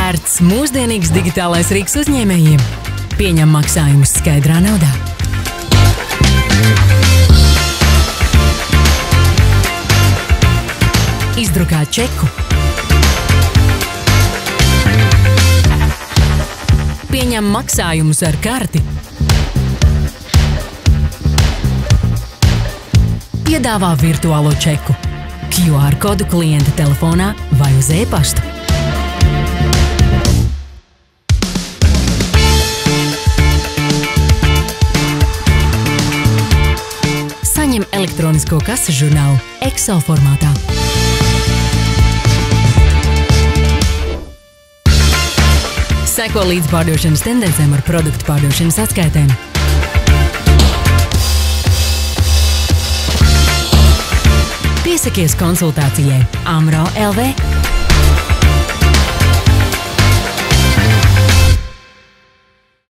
Ērts, mūsdienīgs digitālais rīks uzņēmējiem. Pieņem maksājumus skaidrā naudā. Izdrukāt čeku. Pieņem maksājumus ar karti. Piedāvā virtuālo čeku, QR kodu klienta telefonā vai uz e-pastu. Saņem elektronisko kases žurnālu Excel formātā. Seko līdz pārdošanas tendencēm ar produktu pārdošanas atskaitēm. Piesakies konsultācijai Amro LV.